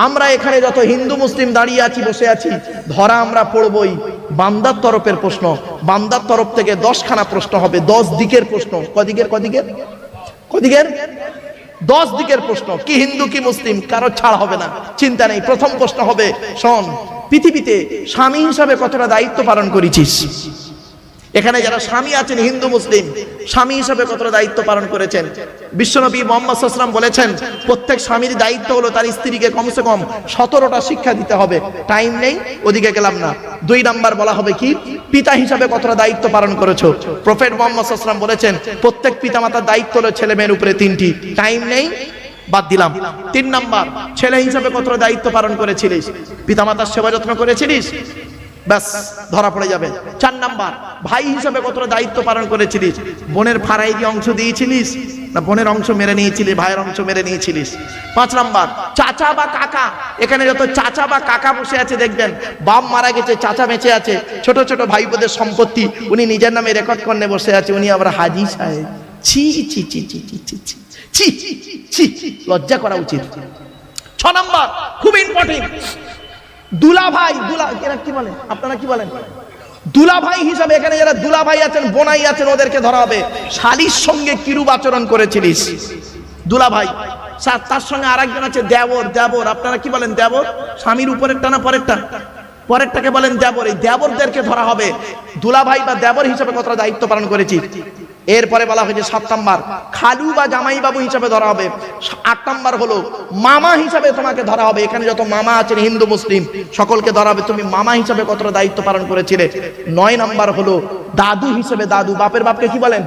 আমরা এখানে যত হিন্দু মুসলিম দাঁড়িয়ে আছি, বসে আছি, ধরা আমরা পড়বই। বান্দার তরফের প্রশ্ন, বান্দার তরফ থেকে 10খানা প্রশ্ন হবে, 10 দিকের প্রশ্ন। কদিকের 10 দিকের প্রশ্ন। কি হিন্দু কি মুসলিম কারো ছাড় হবে না, চিন্তা নেই। প্রথম প্রশ্ন হবে, শোন, পৃথিবীতে স্বামী হিসাবে কতটা দায়িত্ব পালন করেছিস? এখানে যারা স্বামী আছেন হিন্দু মুসলিম, স্বামী হিসাবে কতটা দায়িত্ব পালন করেছেন? বিশ্বনবী মুহাম্মদ সাল্লাল্লাহু আলাইহি ওয়াসাল্লাম বলেছেন, প্রত্যেক স্বামীর দায়িত্ব হলো তার স্ত্রীকে কমসে কম 17টা শিক্ষা দিতে হবে। টাইম নেই, ওদিকে গেলাম না। 2 নাম্বার বলা হবে কি, পিতা হিসাবে কতটা দায়িত্ব পালন করেছো? প্রফেট মুহাম্মদ সাল্লাল্লাহু আলাইহি ওয়াসাল্লাম বলেছেন, প্রত্যেক পিতামাতার দায়িত্ব হলো ছেলে মেয়ের উপরে 3টি। টাইম নেই, বাদ দিলাম। 3 নাম্বার, ছেলে হিসাবে কতটা দায়িত্ব পালন করেছিলিস? পিতামাতার সেবা যত্ন করেছিলিস? ব্যাস, ধরা পড়ে যাবে। 4 নাম্বার, ভাই হিসাবে কতটা দায়িত্ব পালন করেছিলিস? বোনের ফারাই দিয়ে অংশ দিয়েছিলিস, না বোনের অংশ মেরে নিয়েছিলিস, ভাইয়ের অংশ মেরে নিয়েছিলিস? 5 নাম্বার, চাচা বা কাকা। এখানে যত চাচা বা কাকা বসে আছে দেখবেন, বাপ মারা গেছে, চাচা বেঁচে আছে, ছোট ছোট ভাই বোনের সম্পত্তি উনি নিজের নামে রেকর্ড করে বসে আছে, উনি আবার হাজি সাহেব। ছি ছি ছি ছি ছি ছি ছি ছি ছি, লজ্জা করা উচিত। 6 নাম্বার, খুব ইম্পর্টেন্ট, দুলা ভাই। এরা কি বলেন, আপনারা কি বলেন? দুলা ভাই হিসাবে এখানে যারা দুলা ভাই আছেন, বোনাই আছেন, ওদেরকে ধরা হবে। শালির সঙ্গে কিরূপ আচরণ করেছিলিস? দুলা ভাই। তার সঙ্গে আরেকজন আছে দেবর। আপনারা কি বলেন? দেবর, স্বামীর উপরেরটা না পরেরটাকে বলেন দেবর। এই দেবরদেরকে ধরা হবে। দুলা ভাই বা দেবর হিসাবে কতটা দায়িত্ব পালন করেছি? এরপরে বলা হয়েছে 7 নাম্বার, খালু বা জামাই বাবু হিসাবে ধরা হবে। 8 নাম্বার হলো মামা হিসাবে তোমাকে ধরা হবে। এখানে যত মামা আছেন হিন্দু মুসলিম সকলকে ধরা হবে, তুমি মামা হিসাবে কতটা দায়িত্ব পালন করেছিলে। 9 নাম্বার হলো দাদু হিসাবে, দাদু, বাপের বাপকে কি বলেন?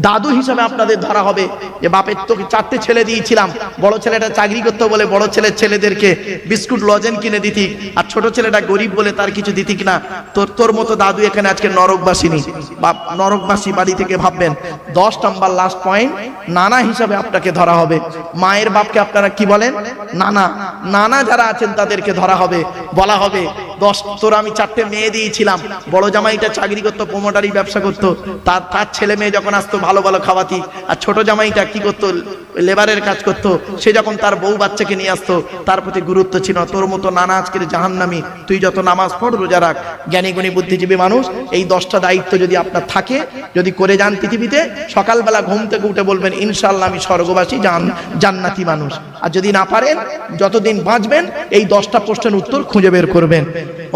দাদু হিসাবে আপনাদের ধরা হবে, যে বাপের তোকে 4টে ছেলে দিয়েছিলাম, বড় ছেলেটা চাকরি করতে বলে বড় ছেলেদেরকে বিস্কুট লজেন কিনে দিতি, আর ছোট ছেলেটা গরিব বলে তার কিছু দিতি কিনা। তোর মতো দাদু এখানে আজকে নরকবাসিনী বা নরকবাসী বাড়ি থেকে ভাববেন। 10 নাম্বার লাস্ট পয়েন্ট, নানা হিসাবে আপনাকে ধরা হবে। মায়ের বাপকে আপনারা কি বলেন? নানা যারা আছেন তাদেরকে ধরা হবে। বলা হবে, তোর আমি 4টে মেয়ে দিয়েছিলাম, বড় জামাইটা চাকরি করতো, প্রমোটারি ব্যবসা করতো, তার ছেলে মেয়ে যখন আসতো ভালো ভালো খাওয়াতি, আর ছোট জামাইটা কি করতো? লেবারের কাজ করতো। সে যখন তার বউ বাচ্চাকে নিয়ে আসতো তার প্রতি গুরুত্ব ছিল। তোর মতো নানা আজকের জাহান্নামী। তুই যত নামাজ পড়, রোজা রাখ, জ্ঞানী গুণী বুদ্ধিজীবী মানুষ, এই 10টা দায়িত্ব যদি আপনার থাকে, যদি করে যান পৃথিবীতে, সকালবেলা ঘুম থেকে উঠে বলবেন, ইনশাআল্লাহ আমি স্বর্গবাসী, জান্নাতি মানুষ। আর যদি না পারেন, যতদিন বাঁচবেন এই 10টা প্রশ্নের উত্তর খুঁজে বের করবেন।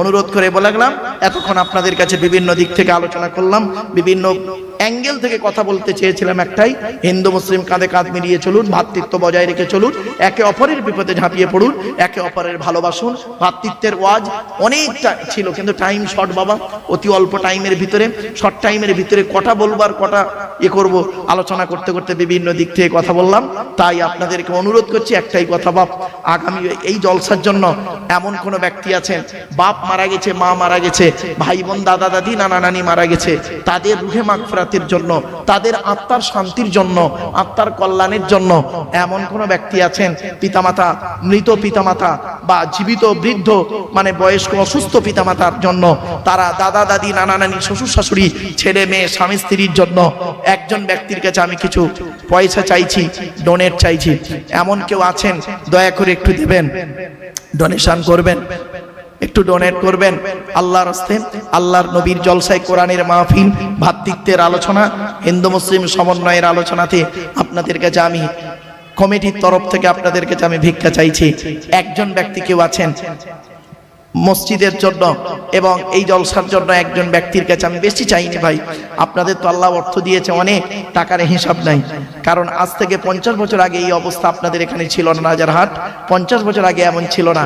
অনুরোধ করে বলে গেলাম, এতক্ষণ আপনাদের কাছে বিভিন্ন দিক থেকে আলোচনা করলাম, বিভিন্ন অ্যাঙ্গেল থেকে কথা বলতে চেয়েছিলাম একটাই, হিন্দু মুসলিম কাঁধে কাঁধ মিলিয়ে চলুন, ভ্রাতৃত্ব বজায় রেখে চলুন, একে অপরের বিপদে ঝাঁপিয়ে পড়ুন, একে অপরের ভালোবাসুন। ভ্রাতৃত্বের ওয়াজ অনেকটা ছিল, কিন্তু টাইম শর্ট বাবা, অতি অল্প টাইমের ভিতরে, শর্ট টাইমের ভিতরে কটা বলবার কটা করব, আলোচনা করতে করতে বিভিন্ন দিক থেকে কথা বললাম। তাই আপনাদেরকে অনুরোধ করছি একটাই কথা, বাপ, আগামী এই জলসার জন্য এমন কোনো ব্যক্তি আছেন, বাপ মারা গেছে, মা মারা গেছে, ভাই বোন, দাদা দাদি, নানা নানি মারা গেছে, তাদের রুহে মাগফিরাতের জন্য, তাদের আত্মার শান্তির জন্য, আত্মার কল্যাণের জন্য এমন কোন ব্যক্তি আছেন, পিতামাতা, মৃত পিতামাতা বা জীবিত বৃদ্ধ মানে বয়স্ক অসুস্থ পিতামাতার জন্য, তারা দাদা দাদি, নানা নানি, শ্বশুর শাশুড়ি, ছেলে মেয়ে, স্বামী স্ত্রীর জন্য একজন ব্যক্তির কাছে আমি কিছু পয়সা চাইছি, ডোনেট চাইছি। এমন কেউ আছেন? দয়া করে একটু দেবেন, ডোনেশন করবেন, একটু ডোনেট করবেন আল্লাহর রাস্তায়। আল্লাহর নবীর জলসায়, কোরআনের মাহফিল, ভ্রাতৃত্বের আলোচনা, হিন্দু মুসলিম সমন্বয়ের আলোচনাতে আপনাদের কাছে আমি কমিটির তরফ থেকে আপনাদের কাছে আমি ভিক্ষা চাইছি। একজন ব্যক্তি কেউ আছেন মসজিদের জন্য এবং এই জলসার জন্য, একজন ব্যক্তির কাছে আমি বেশি চাইনি ভাই, আপনাদের তো আল্লাহ অর্থ দিয়েছে অনেক, টাকার হিসাব নাই। কারণ আজ থেকে 50 বছর আগে এই অবস্থা আপনাদের এখানে ছিল না, রাজারহাট 50 বছর আগে এমন ছিল না।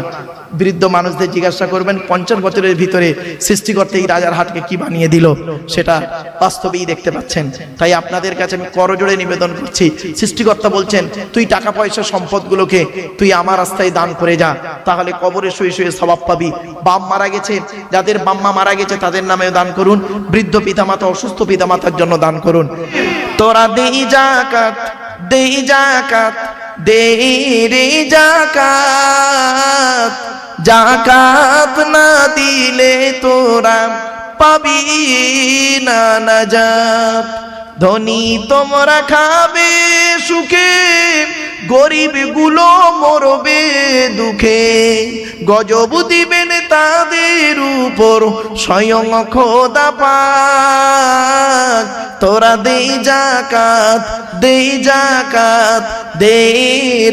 বৃদ্ধ মানুষদের জিজ্ঞাসা করবেন 50 বছরের ভিতরে সৃষ্টিকর্তা এই রাজারহাটকে কি বানিয়ে দিল, সেটা বাস্তবেই দেখতে পাচ্ছেন। তাই আপনাদের কাছে আমি করজোড়ে নিবেদন করছি, সৃষ্টিকর্তা বলছেন, তুই টাকা পয়সা সম্পদগুলোকে তুই আমার রাস্তায় দান করে যা, তাহলে কবরে শুয়ে শুয়ে সওয়াব পাবি। বাপ মারা গেছে, যাদের বাম্মা মারা গেছে তাদের নামেও দান করুন, বৃদ্ধ পিতামাতা, অসুস্থ পিতামাতার জন্য দান করুন। তোরা দেই যাকাত, দেই যাকাত, দেই রে যাকাত, যাকাত না দিলে তোরা পাবি না নাজাত। ধনী তোমরা খাবে সুখে, গরিব গুলো মরবে দুঃখে, গজব দিবেন তাদের উপর স্বয়ং খোদা পাক। তোরা দে যাকাত, দে যাকাত, দে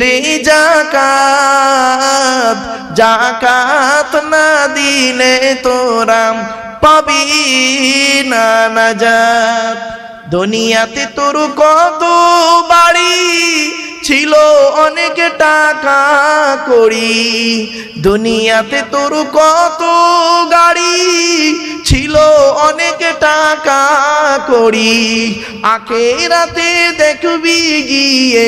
রে যাকাত, যাকাত না দিলে তোরা পাবি না নাজাত। দুনিয়াতে তোর কত বাড়ি ছিল, অনেক টাকা করি, দুনিয়াতে তোর কত গাড়ি ছিল, অনেক টাকা করি, আখিরাতে দেখবি গিয়ে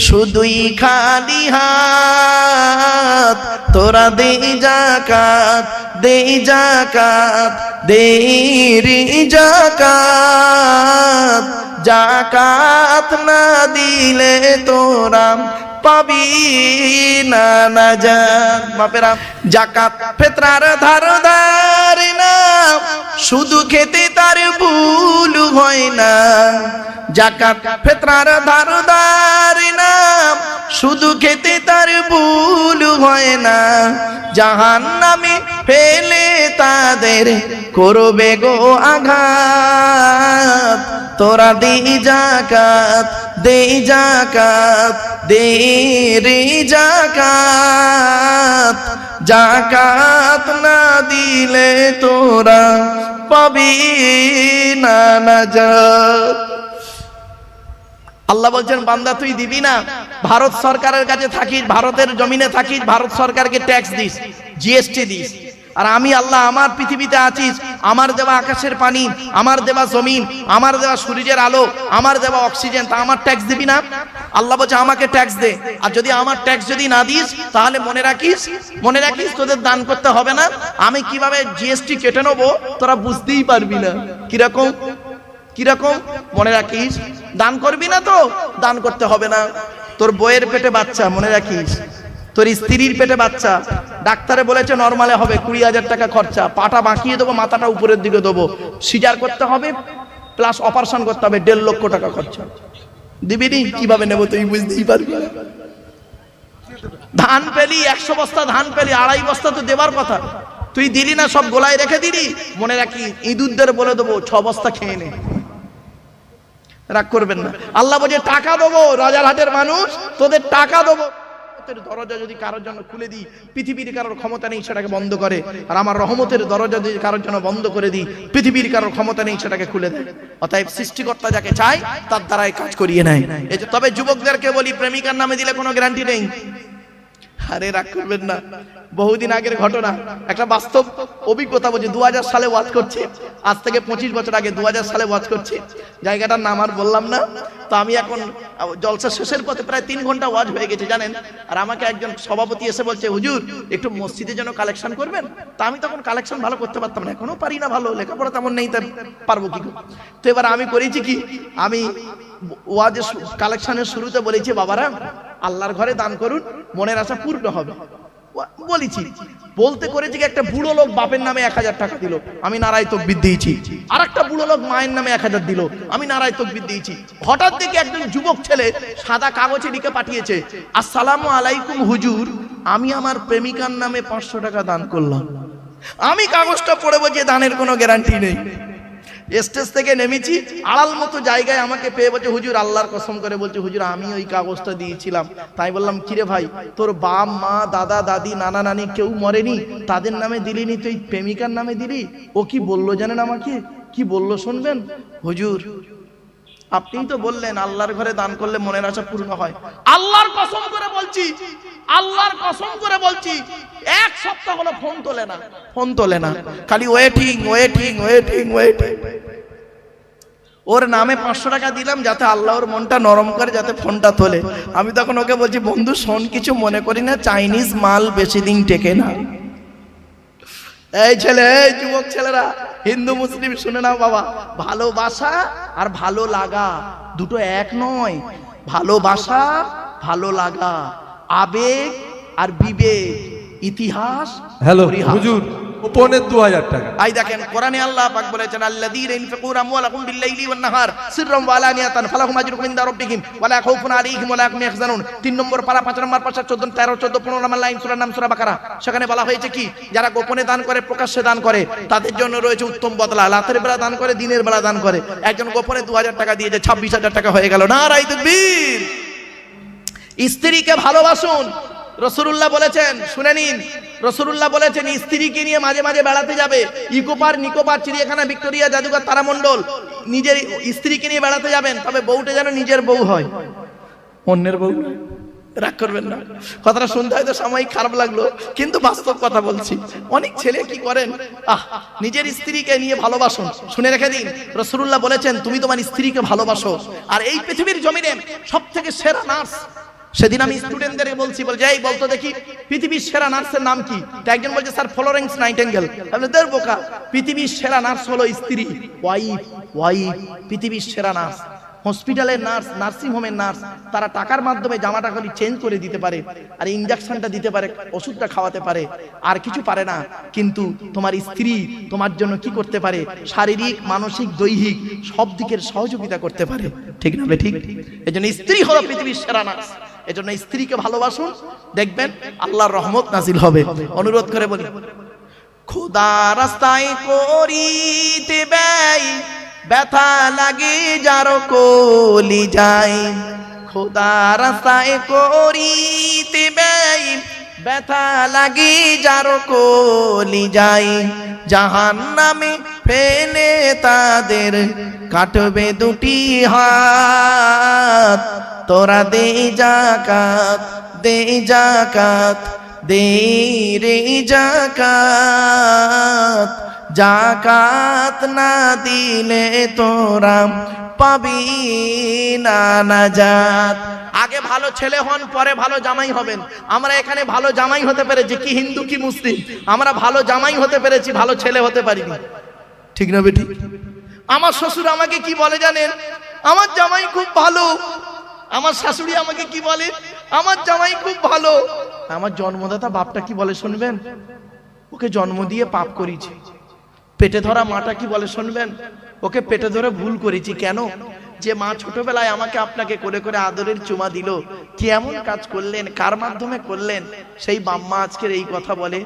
শুধুই খালি হাত। তোরা দে যাকাত, দে যাকাত, দে রে যাকাত, যাকাত না দিলে তোরা পাবি না নাজাত। বাপেরা, যাকাত ফিতরার ধারদার না, শুধু খেতে তার ভুল হয় না। যাকাত ফিতরার ধারদার না, শুধু খেতে তার ভুল হয় না। জাহান্নামে ফেলে তাদের করবে গো আঘাত। তোরা দে যাকাত, দে যাকাত, দে রে যাকাত, যাকাত না দিলে তোরা পাবি না নাজাত। আল্লাহ বলছেন, বান্দা তুই দিবি না? ভারত সরকারের কাছে থাকিস, ভারতের জমিনে থাকিস, ভারত সরকারকে ট্যাক্স দিস, জিএসটি দিস। আর আমি আল্লাহ আমার পৃথিবীতে আছিস, আমার দেওয়া আকাশের পানি, আমার দেওয়া জমিন, আমার দেওয়া সূর্যের আলো, আমার দেওয়া অক্সিজেন, তা আমার ট্যাক্স দিবি না? আল্লাহ বলছে আমাকে ট্যাক্স দে। আর যদি আমার ট্যাক্স যদি না দিস, তাহলে মনে রাখিস, মনে রাখিস তোদের দান করতে হবে না। আমি কিভাবে জিএসটি কেটে নেবো তোরা বুঝতেই পারবি না। কিরকম কিরকম মনে রাখিস, দান করবি না তো দান করতে হবে না। তোর বইয়ের পেটে বাচ্চা, মনে রাখিস, তোর স্ত্রীর পেটে বাচ্চা, ডাক্তারে বলেছে নরমালে হবে, 20,000 টাকা খরচা, পাটা বাঁকিয়ে দেবো, মাথাটা উপরের দিকে দেবো, সিজার করতে হবে প্লাস অপারেশন করতে হবে, 1.5 লক্ষ টাকা খরচা। দিবি নি? কিভাবে নেবো তুই বুঝতেই পারবি না। ধান পেলি 100 বস্তা, ধান পেলি 2.5 বস্তা তো দেবার কথা, তুই দিলি না, সব গোলায় রেখে দিলি। মনে রাখি, ইঁদুরদের বলে দেবো 6 বস্তা খেয়ে নে, রাগ করবেন না। আল্লাহ বলে টাকা দেবো, রাজারহাটের মানুষ তোদের টাকা দেবো। দরজা যদি কারোর জন্য খুলে দিই, পৃথিবীর কারোর ক্ষমতা নেই সেটাকে বন্ধ করে। আর আমার রহমতের দরজা যদি কারোর জন্য বন্ধ করে দিই, পৃথিবীর কারোর ক্ষমতা নেই সেটাকে খুলে দেয়। অতএব সৃষ্টিকর্তা যাকে চায় তার দ্বারাই কাজ করিয়ে নেয়। তবে যুবকদেরকে বলি, প্রেমিকার নামে দিলে কোনো গ্যারান্টি নেই। আরে রাগ করবেন না, বহুদিন আগের ঘটনা, একটা বাস্তব অভিজ্ঞতা বলছি। 2000 সালে ওয়াজ করছি, আজ থেকে 25 বছর আগে 2000 সালে ওয়াজ করছি। জায়গাটার নাম আর বললাম না। তো আমি এখন জলসা শেষের পথে, প্রায় 3 ঘন্টা ওয়াজ হয়ে গেছে জানেন। আর আমাকে একজন সভাপতি এসে বলছে, হুজুর একটু মসজিদে যেন কালেকশন করবেন। তা আমি তখন কালেকশন ভালো করতে পারতাম না, এখনো পারি না, ভালো লেখাপড়া তেমন নেই, তার পারবো কি? তো এবার আমি করেছি কি, আমি ওয়াজের কালেকশনের শুরুতে বলেছি, বাবারা আল্লাহর ঘরে দান করুন, মনের আশা পূর্ণ হবে বলেছি। বলতে করেছি কি, একটা বুড়ো লোক বাপের নামে 1000 টাকা দিল, আমি নারায় তাকবীর দিয়েছি। আর একটা বুড়ো লোক মায়ের নামে 1000 দিল, আমি নারায় তাকবীর দিয়েছি। হঠাৎ দেখি একজন যুবক ছেলে সাদা কাগজে লিখে পাঠিয়েছে, আসসালামু আলাইকুম হুজুর, আমি আমার প্রেমিকার নামে 500 টাকা দান করলাম। আমি কাগজটা পড়ে বলছি দানের কোনো গ্যারান্টি নেই। স্টেজ থেকে নেমেছি, আড়াল মতো জায়গায় আমাকে পেয়ে বলছে, হুজুর আল্লাহর কসম করে বলছে, হুজুর আমি ওই কাগজটা দিয়েছিলাম। তাই বললাম, কিরে ভাই, তোর বাপ মা দাদা দাদি নানা নানি কেউ মরেনি, তাদের নামে দিলিনি, তুই প্রেমিকার নামে দিলি? ও কি বললো জানেন আমাকে? কি বললো শুনবেন? হুজুর আপনিই তো বললেন আল্লাহর ঘরে দান করলে মনের আশা পূর্ণ হয়। আল্লাহর কসম করে বলছি, আল্লাহর কসম করে বলছি, 1 সপ্তাহ হলো ফোন তোলে না, ফোন তোলে না, খালি ওয়েটিং ওয়েটিং ওয়েটিং ওয়েটিং। ওর নামে 500 টাকা দিলাম যাতে আল্লাহর মনটা নরম করে, যাতে ফোনটা তোলে। আমি তখন ওকে বলছি, বন্ধু শোন, কিছু মনে করি না, চাইনিজ মাল বেশি দিন টেকে না। এই ছেলে, এই যুবক ছেলেরা, হিন্দু মুসলিম শুনে নাও বাবা, ভালোবাসা আর ভালো লাগা দুটো এক নয়। ভালোবাসা ভালো লাগা, আবেগ আর বিবেক, ইতিহাস। হ্যালো হুজুর, গোপনে 2000 টাকা। আই দেখেন কোরআনে আল্লাহ পাক বলেছেন আল্লাযীনা ইনফিকুনা আমওয়ালাহুম বিল-লাইলি ওয়ান-নাহার সিররাম ওয়া আলানিয়াতান ফালাহুম আজরুহুম ইনদা রাব্বিহিম ওয়া লা খাউফুন আলাইহিম ওয়া লা হুম ইয়াহজানুন। 3 নম্বর পারা 5 নম্বর পাশা 14 13 14 15 নম্বর লাইন সূরার নাম সূরা বাকারা। সেখানে বলা হয়েছে কি যারা গোপনে দান করে প্রকাশ্যে দান করে তাদের জন্য রয়েছে উত্তম বদলা। রাতের বেলা দান করে দিনের বেলা দান করে। একজন গোপনে 2000 টাকা দিয়েছে 26000 টাকা হয়ে গেল। নারায়ে তাকবীর। স্ত্রীকে ভালোবাসুন। রাসূলুল্লাহ বলেছেন, শুনে নিন, রাসূলুল্লাহ বলেছেন স্ত্রীকে নিয়ে মাঝে মাঝে বেড়াতে যাবে। ইকোপার নিকোপার চিড়িয়াখানা ভিক্টোরিয়া জাদুঘর তারামণ্ডল নিজের স্ত্রীকে নিয়ে বেড়াতে যাবেন, তবে বউটা যেন নিজের বউ হয়, অন্যের বউ নয়। রাগ করবেন না, কথাটা শুনতে হয়তো সাময়িক খারাপ লাগলো কিন্তু বাস্তব কথা বলছি। অনেক ছেলে কি করেন, নিজের স্ত্রীকে নিয়ে ভালোবাসুন। শুনে রেখে দিন, রাসূলুল্লাহ বলেছেন তুমি তোমার স্ত্রীকে ভালোবাসো। আর এই পৃথিবীর জমিনে সবথেকে সেরা নার্স, সেদিন আমি স্টুডেন্টদের বলছি, বল যাই বলতো দেখি পৃথিবীর সেরা নার্সের নাম কি? তো একজন বলছে স্যার ফ্লোরেন্স নাইটিঙ্গেল। তাহলে তোর বোকা, পৃথিবীর সেরা নার্স হলো স্ত্রী, ওয়াইফ। ওয়াইফ পৃথিবীর সেরা নার্স। হসপিটালের নার্স, নার্সিং হোমের নার্স, তারা টাকার মাধ্যমে জামাটা খালি চেঞ্জ করে দিতে পারে, আর ইনজেকশনটা দিতে পারে, ওষুধটা খাওয়াতে পারে, আর কিছু পারে না। কিন্তু তোমার স্ত্রী তোমার জন্য কি করতে পারে? শারীরিক, মানসিক, দৈহিক সব দিকের সহযোগিতা করতে পারে। ঠিক না ঠিক? এজন্য স্ত্রী হলো পৃথিবীর সেরা নার্স। এজন্য স্ত্রীকে ভালোবাসুন, দেখবেন আল্লাহর রহমত নাজিল হবে। অনুরোধ করে বলি, খোদা রাস্তায় করিতে ব্যয়, ব্যথা লাগে যার কলি যায়। খোদা রাস্তায় করিতে ব্যয়, ব্যথা লাগে যার কলি যায়। জাহান্নামে ফেলে তাদের কাটবে দুটি হাত। তোরা দে যাকাত, দে যাকাত, দে রে যাকাত। যাকাত না দিলে তোরা পাবি না নাজাত। আগে ভালো ছেলে হন, পরে ভালো জামাই হবেন। আমরা এখানে ভালো জামাই হতে পেরেছি, কি হিন্দু কি মুসলিম, আমরা ভালো জামাই হতে পেরেছি, ভালো ছেলে হতে পারিনি। ঠিক না বেটি? আমার শ্বশুর আমাকে কি বলে জানেন? আমার জামাই খুব ভালো। আমার শাশুড়ি আমাকে কি বলে? আমার জামাই খুব ভালো। আমার জন্মদাতা বাপটা কি বলে শুনবেন? ওকে জন্ম দিয়ে পাপ করেছি। পেটে ধরা মাটা কি বলে শুনবেন? ওকে পেটে ধরে ভুল করেছি। কেন? যে মা ছোটবেলায় আমাকে আপনাকে করে করে আদরের চুমা দিল, কি এমন কাজ করলেন, কার মাধ্যমে করলেন, সেই বাম্মা আজকের এই কথা বলে।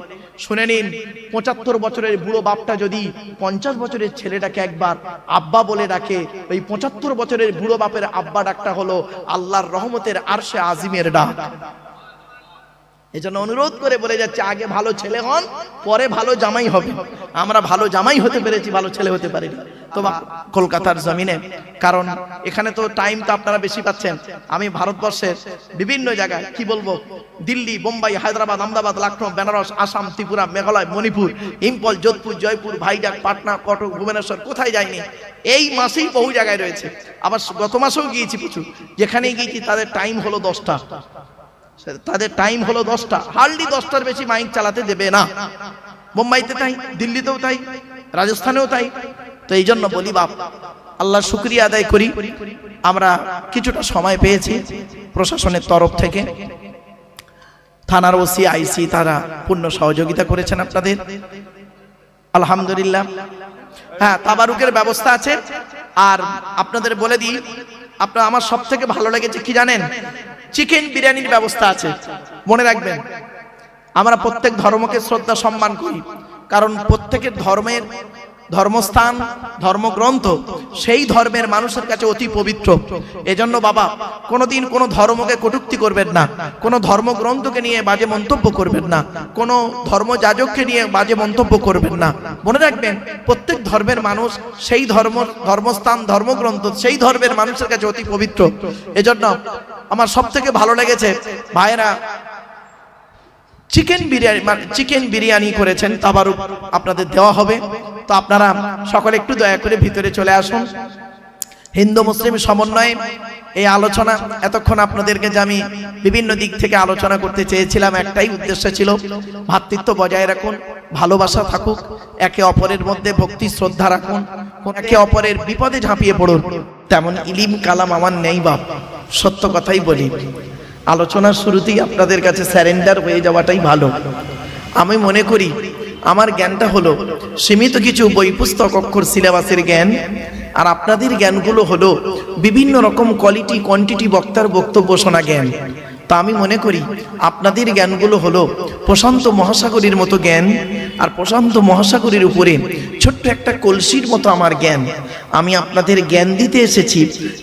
শুনে নিন, 75 বছরের বুড়ো বাপটা যদি 50 বছরের ছেলেটাকে একবার আব্বা বলে ডাকে, ওই 75 বছরের বুড়ো বাপের আব্বা ডাকটা হলো আল্লাহর রহমতের আরশে আজিমের ডাক। এজন্য অনুরোধ করে বলে যাচ্ছে, আগে ভালো ছেলে হন, পরে ভালো জামাই হবে। আমরা ভালো জামাই হতে পেরেছি, ভালো ছেলে হতে পারিনি। তো কলকাতার জমিনে, কারণ এখানে তো টাইম তো আপনারা বেশি পাচ্ছেন। আমি ভারতবর্ষের বিভিন্ন জায়গায় কি বলবো, দিল্লি, বোম্বাই, হায়দ্রাবাদ, আহমেদাবাদ, লখনৌ, বেনারস, আসাম, ত্রিপুরা, মেঘালয়, মণিপুর, ইম্ফল, যোধপুর, জয়পুর, ভাইজাগ, পাটনা, কটক, ভুবনেশ্বর, কোথায় যায়নি। এই মাসেই বহু জায়গায় রয়েছে। আবার গত মাসেও গিয়েছি প্রচুর। যেখানে গিয়েছি তাদের টাইম হলো 10টা। তাদের টাইম হলো 10টা, হার্ডলি 10টার বেশি মাইক চালাতে দেবে না। বোম্বাইতে তাই, দিল্লিতেও তাই, রাজস্থানেও তাই। তো এই জন্য বলি বাপ, আল্লাহর শুকরিয়া আদায় করি, আমরা কিছুটা সময় পেয়েছি প্রশাসনের তরফ থেকে। থানার ওসি, আইসি তারা পূর্ণ সহযোগিতা করেছেন আপনাদের, আলহামদুলিল্লাহ। হ্যাঁ, তাবারুকের ব্যবস্থা আছে। আর আপনাদের বলে দিই, আপনার আমার সব থেকে ভালো লেগেছে কি জানেন? চিকেন বিরিয়ানির ব্যবস্থা আছে। মনে রাখবেন, আমরা প্রত্যেক ধর্মকে শ্রদ্ধা সম্মান করি, কারণ প্রত্যেকের ধর্মের ধর্মস্থান, ধর্মগ্রন্থ সেই ধর্মের মানুষের কাছে অতি পবিত্র। এজন্য বাবা, কোনোদিন কোনো ধর্মকে কটূক্তি করবেন না, কোনো ধর্মগ্রন্থকে নিয়ে বাজে মন্তব্য করবেন না, কোনো ধর্মযাজককে নিয়ে বাজে মন্তব্য করবেন না। মনে রাখবেন, প্রত্যেক ধর্মের মানুষ সেই ধর্মস্থান, ধর্মগ্রন্থ সেই ধর্মের মানুষের কাছে অতি পবিত্র। এজন্য আমার সব থেকে ভালো লেগেছে ভাইয়েরা চিকেন বিরিয়ানি করেছেন, তাবারুক আপনাদের দেওয়া হবে। তো আপনারা সকলে একটু দয়া করে ভিতরে চলে আসুন। হিন্দু মুসলিম সমন্বয়ে এই আলোচনা, এতক্ষণ আপনাদেরকে যে আমি বিভিন্ন দিক থেকে আলোচনা করতে চেয়েছিলাম, একটাই উদ্দেশ্য ছিল, ভ্রাতৃত্ব বজায় রাখুন, ভালোবাসা থাকুক, একে অপরের মধ্যে ভক্তি শ্রদ্ধা রাখুন, একে অপরের বিপদে ঝাঁপিয়ে পড়ুন। তেমন ইলিম কালাম আমার নেই বাপ, সত্য কথাই বলি। আলোচনার শুরুতেই আপনাদের কাছে স্যারেন্ডার হয়ে যাওয়াটাই ভালো। আমি মনে করি আমার জ্ঞানটা হলো সীমিত কিছু বই পুস্তক অক্ষর সিলেবাসের জ্ঞান, আর আপনাদের জ্ঞানগুলো হলো বিভিন্ন রকম কোয়ালিটি কোয়ান্টিটি বক্তার বক্তব্য শোনা জ্ঞান। তা আমি মনে করি আপনাদের জ্ঞানগুলো হলো প্রশান্ত মহাসাগরের মতো জ্ঞান, আর প্রশান্ত মহাসাগরের উপরে ছোট্ট একটা কলসির মতো আমার জ্ঞান। আমি আপনাদের জ্ঞান দিতে এসেছি,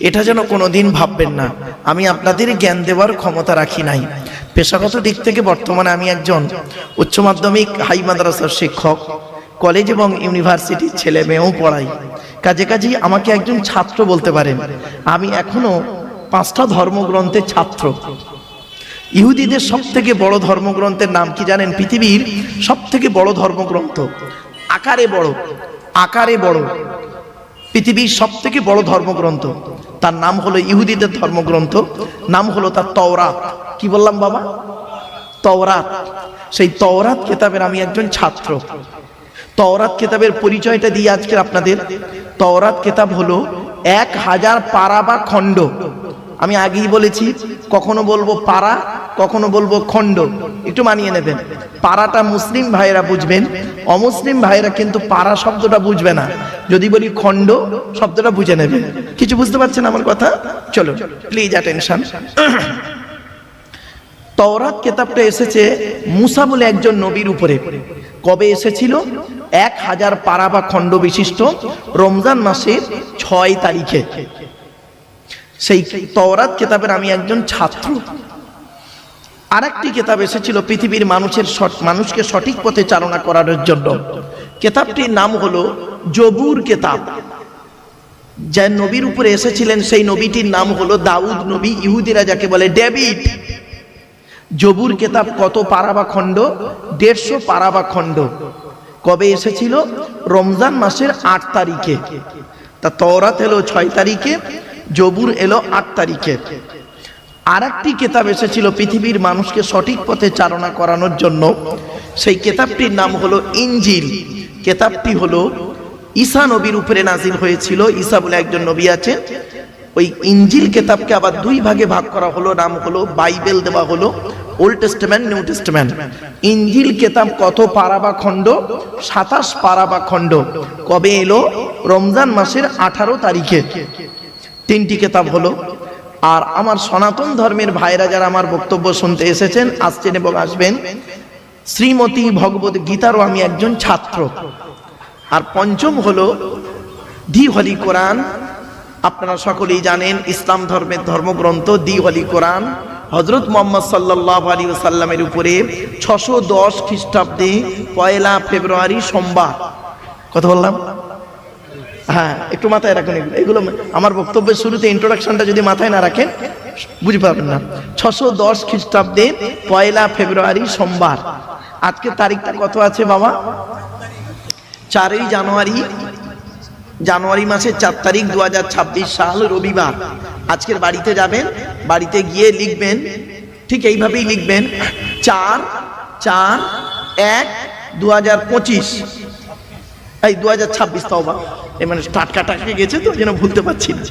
এটা যেন কোনোদিন ভাববেন না আমি আপনাদের জ্ঞান দেওয়ার ক্ষমতা রাখি নাই। পেশাগত দিক থেকে বর্তমানে আমি একজন উচ্চ মাধ্যমিক হাই মাদ্রাসার শিক্ষক, কলেজ এবং ইউনিভার্সিটির ছেলে মেয়েও পড়াই। কাজেই আমাকে একজন ছাত্র বলতে পারেন। আমি এখনো 5টা ধর্মগ্রন্থের ছাত্র। ইহুদিদের সব থেকে বড় ধর্মগ্রন্থের নাম কি জানেন? পৃথিবীর সব থেকে বড় ধর্মগ্রন্থ, আকারে বড়, পৃথিবীর সব থেকে বড় ধর্মগ্রন্থ, তার নাম হলো ইহুদিদের ধর্মগ্রন্থ, নাম হলো তার তওরাত। কি বললাম বাবা? তওরাত। সেই তওরাত কিতাবের আমি একজন ছাত্র। তওরাত কিতাবের পরিচয়টা দিয়ে আজকে আপনাদের। তওরাত কিতাব হলো 1000 পারা বা খণ্ড। আমি আগেই বলেছি, কখনো বলবো পারা, কখনো বলবো খণ্ড, একটু মানিয়ে নেবেন। পারাটা মুসলিম ভাইয়েরা বুঝবেন, অমুসলিম ভাইয়েরা কিন্তু পারা শব্দটা বুঝবে না। যদি বলি খণ্ড শব্দটা বুঝে নেবেন। কিছু বুঝতে পারছেন আমার কথা? চলো প্লিজ অ্যাটেনশন। তওরাত কিতাবটা এসেছে মুসা বলে একজন নবীর উপরে। কবে এসেছিল? 1000 পারা বা খণ্ড বিশিষ্ট রমজান মাসের 6 তারিখে। সেই তওরাত কিতাবের আমি একজন ছাত্র। আরেকটি কিতাব এসেছিল পৃথিবীর মানুষকে সঠিক পথে চালনা করার জন্য। কিতাবটির নাম হলো জবুর কিতাব। যে নবীর উপরে এসেছিলেন সেই নবীটির নাম হলো দাউদ নবী, ইহুদিরা যাকে বলে ডেভিড। জবুর কিতাব কত পারা বা খণ্ড? 150 পারা বা খণ্ড। কবে এসেছিল? রমজান মাসের 8 তারিখে। তা তওরাত এলো 6 তারিখে, জবুর এলো 8 তারিখে। আর একটি কিতাব এসেছিল পৃথিবীর মানুষকে সঠিক পথে চালনা করানোর জন্য। সেই কিতাবটির নাম হলো ইনজিল। কিতাবটি হলো ঈসা নবীর উপরে নাজিল হয়েছিল। ঈসা বলে একজন নবী আছে। ওই ইনজিল কিতাবকে আবার 2 ভাগে ভাগ করা হলো, নাম হলো বাইবেল দেওয়া হলো, ওল্ড টেস্টামেন্ট, নিউ টেস্টামেন্ট। ইনজিল কিতাব কত পারা বা খণ্ড? 27 পারা বা খণ্ড। কবে এলো? রমজান মাসের 18 তারিখে। 3টি কিতাব হলো। আর আমার সনাতন ধর্মের ভাইরা যারা আমার বক্তব্য শুনতে এসেছেন, আসছেন এবং আসবেন, শ্রীমতী ভগবত গীতারও আমি একজন ছাত্র। আর 5ম হলো দি হলি কোরআন। আপনারা সকলেই জানেন ইসলাম ধর্মের ধর্মগ্রন্থ দি হলি কোরআন হযরত মুহাম্মদ সাল্লাল্লাহু আলাইহি ওয়াসাল্লামের উপরে 610 খ্রিস্টাব্দে 1 ফেব্রুয়ারি সোমবার। কথা বললাম? হ্যাঁ, একটু মাথায় রাখুন এগুলো। আমার বক্তব্যের শুরুতে ইন্ট্রোডাকশনটা যদি মাথায় না রাখেন বুঝতে পারবেন না। 610 খ্রিস্টাব্দে 1 ফেব্রুয়ারি সোমবার। আজকে তারিখটা কত আছে বাবা? 4ই জানুয়ারি। জানুয়ারি মাসের 4 তারিখ 2026 সাল, রবিবার। আজকের বাড়িতে যাবেন, বাড়িতে গিয়ে লিখবেন, ঠিক এইভাবেই লিখবেন 4/4/1/2025। এই 2026 তওবা, এই মানে টাটকা গেছে তো যেন ভুলতে পারছি না।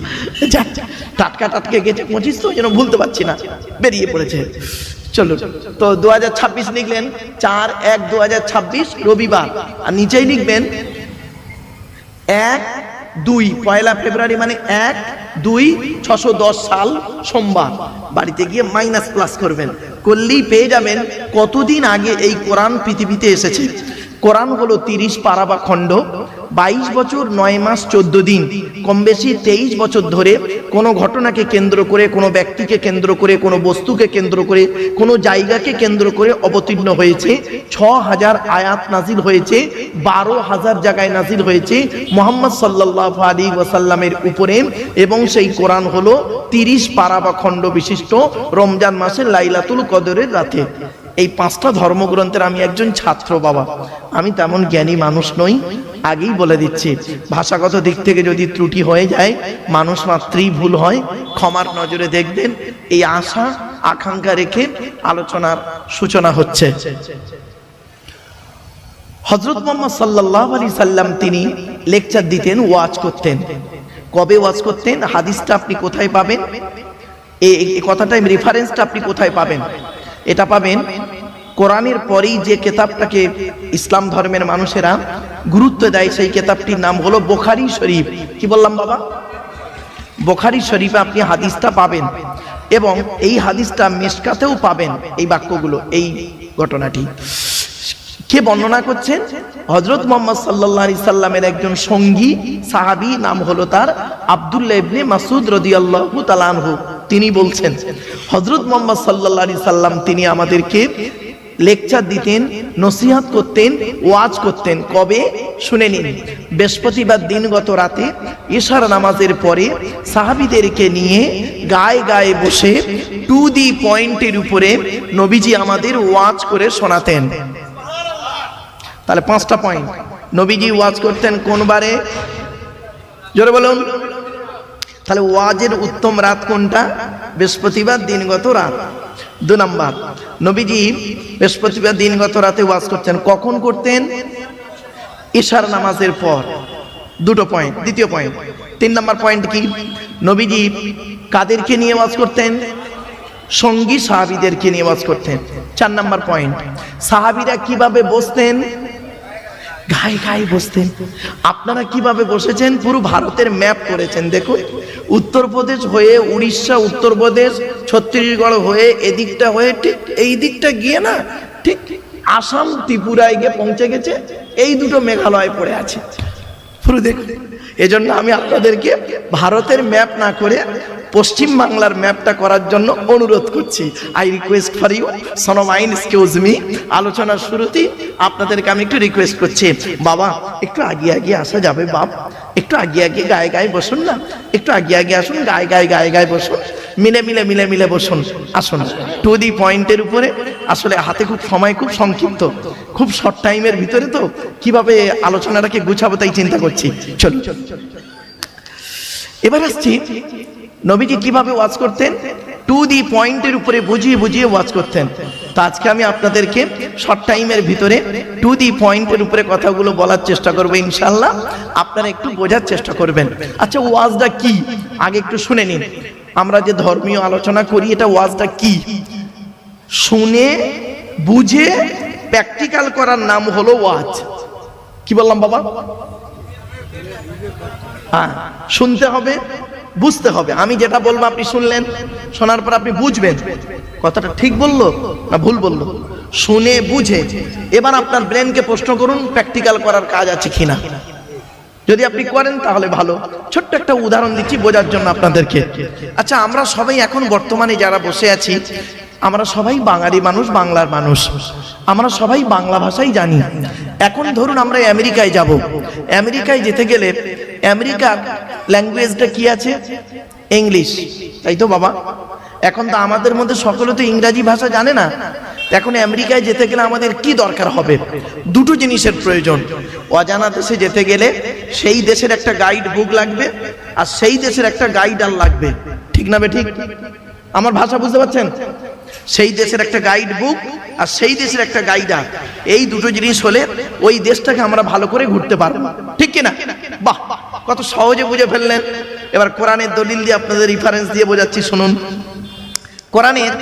টাটকা গেছে 25 তো যেন ভুলতে পারছি না, বেরিয়ে পড়েছে। চলো, তো 2026 লিখলেন 4/1/2026 রবিবার। আর নিচেই লিখবেন 1/2 1 ফেব্রুয়ারি মানে 1/2 610 সাল সোমবার। বাড়িতে গিয়ে মাইনাস প্লাস করবেন, করলেই পেয়ে যাবেন কতদিন আগে এই কোরআন পৃথিবীতে এসেছে। কোরআন হলো 30 পারা বা খণ্ড, 22 বছর 9 মাস 14 দিন, কম বেশি 23 বছর ধরে কোনো ঘটনাকে কেন্দ্র করে, কোনো ব্যক্তিকে কেন্দ্র করে, কোনো বস্তুকে কেন্দ্র করে, কোনো জায়গাকে কেন্দ্র করে অবতীর্ণ হয়েছে। 6000 আয়াত নাজিল হয়েছে, 12000 জায়গায় নাজিল হয়েছে মুহাম্মদ সাল্লাল্লাহু আলাইহি ওয়াসাল্লামের উপরে। এবং সেই কোরআন হলো 30 পারা বা খণ্ড বিশিষ্ট, রমজান মাসের লাইলাতুল কদরের রাতে। এই 5টা ধর্মগ্রন্থের আমি একজন ছাত্র বাবা। আমি তেমন জ্ঞানী মানুষ নই, আগেই বলে দিচ্ছি। ভাষাগত দিক থেকে যদি ত্রুটি হয়ে যায়, মানুষ মাত্রই ভুল হয়, ক্ষমার নজরে দেখবেন। এই আশা আকাঙ্ক্ষা রেখে আলোচনার সূচনা হচ্ছে। হযরত মুহাম্মদ সাল্লাল্লাহু আলাইহি সাল্লাম তিনি লেকচার দিতেন, ওয়াজ করতেন। কবে ওয়াজ করতেন? হাদিসটা আপনি কোথায় পাবেন? এই কথাটা রেফারেন্সটা আপনি কোথায় পাবেন? এটা পাবেন কোরআনের পরেই যে কিতাবটাকে ইসলাম ধর্মের মানুষেরা গুরুত্ব দেয় সেই কিতাবটির নাম হলো বুখারী শরীফ। কি বললাম বাবা? বুখারী শরীফে আপনি হাদিসটা পাবেন এবং এই হাদিসটা মিশকাতেও পাবেন। এই বাক্যগুলো, এই ঘটনাটি কে বর্ণনা করছেন? হযরত মুহাম্মদ সাল্লাল্লাহু আলাইহি সাল্লামের একজন সঙ্গী সাহাবী, নাম হলো তার আব্দুল্লাহ ইবনে মাসউদ রাদিয়াল্লাহু তাআলা আনহু। তিনি বলছেন হযরত মুহাম্মদ সাল্লাল্লাহু আলাইহি সাল্লাম তিনি আমাদেরকে লেকচার দিতেন, নসিহত করতেন, ওয়াজ করতেন। কবে? শুনে নিন। বৃহস্পতিবার দিনগত রাতে ইশার নামাজের পরে সাহাবীদেরকে নিয়ে গায়ে গায়ে বসে টু দি পয়েন্টের উপরে নবীজি আমাদের ওয়াজ করে শোনাতেন। তাহলে 5টা পয়েন্ট নবীজি ওয়াজ করতেন কোন বারে? জোরে বলুন। তাহলে ওয়াজের উত্তম রাত কোনটা? বৃহস্পতিবার দিনগত রাত। 2 নাম্বার, নবীজি বৃহস্পতিবার দিনগত রাতে ওয়াজ করতেন। কখন করতেন? ইশার নামাজের পর। 2টো পয়েন্ট। দ্বিতীয় পয়েন্ট, 3 নাম্বার পয়েন্ট কি? নবীজি কাদেরকে নিয়ে ওয়াজ করতেন? সঙ্গী সাহাবীদেরকে নিয়ে ওয়াজ করতেন। 4 নাম্বার পয়েন্ট, সাহাবীরা কিভাবে বসতেন? গায়ে গায়ে বসতেন। আপনারা কিভাবে বসেছেন? পুরো ভারতের ম্যাপ করেছেন। দেখুন, উত্তরপ্রদেশ হয়ে উড়িষ্যা, উত্তরপ্রদেশ, ছত্তিশগড় হয়ে এদিকটা হয়ে ঠিক এই দিকটা গিয়ে না, ঠিক আসাম ত্রিপুরায় গিয়ে পৌঁছে গেছে। এই দুটো মেঘালয় পড়ে আছে পুরো। দেখুন, এজন্য আমি আপনাদেরকে ভারতের ম্যাপ না করে পশ্চিম বাংলার ম্যাপটা করার জন্য অনুরোধ করছি। I request for you, son of mine, excuse me. আলোচনার শুরুতেই আপনাদেরকে আমি একটু রিকোয়েস্ট করছি, বাবা একটু আগিয়ে আগিয়ে আসা যাবে? বাপ একটু আগিয়ে আগিয়ে গায়ে গায়ে বসুন না, একটু আগিয়ে আগিয়ে আসুন, গায়ে গায়ে গায়ে গায়ে বসুন, মিলে মিলে মিলে মিলে বসুন। আসুন টু দি পয়েন্টের উপরে। আসলে হাতে খুব সময়, খুব সংক্ষিপ্ত, খুব শর্ট টাইমের ভিতরে তো কিভাবে আলোচনাটাকে গুছাবো তাই চিন্তা করছি। চলুন এবার আসছি নবীজি কিভাবে ওয়াজ করতেন। টু দি পয়েন্টের উপরে বুঝিয়ে বুঝিয়ে ওয়াজ করতেন। তো আজকে আমি আপনাদেরকে শর্ট টাইমের ভিতরে টু দি পয়েন্টের উপরে কথাগুলো বলার চেষ্টা করবো ইনশাআল্লাহ। আপনারা একটু বোঝার চেষ্টা করবেন। আচ্ছা, ওয়াজটা কি আগে একটু শুনে নিন। আমরা যে ধর্মীয় আলোচনা করি, এটা ওয়াজটা কি? শুনে বুঝে প্র্যাকটিক্যাল করার নাম হলো ওয়াজ। কি বললাম বাবা? হ্যাঁ, শুনতে হবে, বুঝতে হবে। আমি যেটা বলবো আপনি শুনলেন, শোনার পর আপনি বুঝবেন কথাটা ঠিক বললো না ভুল বললো। শুনে বুঝে এবার আপনার ব্রেনকে প্রশ্ন করুন প্র্যাকটিক্যাল করার কাজ আছে কিনা। যদি আপনি করেন তাহলে ভালো। ছোট্ট একটা উদাহরণ দিচ্ছি বোঝার জন্য আপনাদেরকে। আচ্ছা, আমরা সবাই এখন বর্তমানে যারা বসে আছি, আমরা সবাই বাঙালি মানুষ, বাংলার মানুষ, আমরা সবাই বাংলা ভাষাই জানি। এখন ধরুন আমরা আমেরিকায় যাব। আমেরিকায় যেতে গেলে আমেরিকার ল্যাঙ্গুয়েজটা কি আছে? ইংলিশ, তাই তো বাবা? এখন তো আমাদের মধ্যে সকলে তো ইংরাজি ভাষা জানে না। এখন আমেরিকায় যেতে গেলে আমাদের কি দরকার হবে? 2টো জিনিসের প্রয়োজন। অজানা দেশে যেতে গেলে সেই দেশের একটা গাইড বুক লাগবে, আর সেই দেশের একটা গাইডার লাগবে। ঠিক না বে ঠিক? আমার ভাষা বুঝতে পারছেন? সেই দেশের একটা গাইড বুক আর সেই দেশের একটা গাইডার, এই 2টো জিনিস হলে ওই দেশটাকে আমরা ভালো করে ঘুরতে পারবো। ঠিক কিনা? বাহ, কত সহজে বুঝে ফেললেন। এবার কোরআনের দলিল দিয়ে আপনাদের রেফারেন্স দিয়ে বোঝাচ্ছি, শুনুন। কোরআনের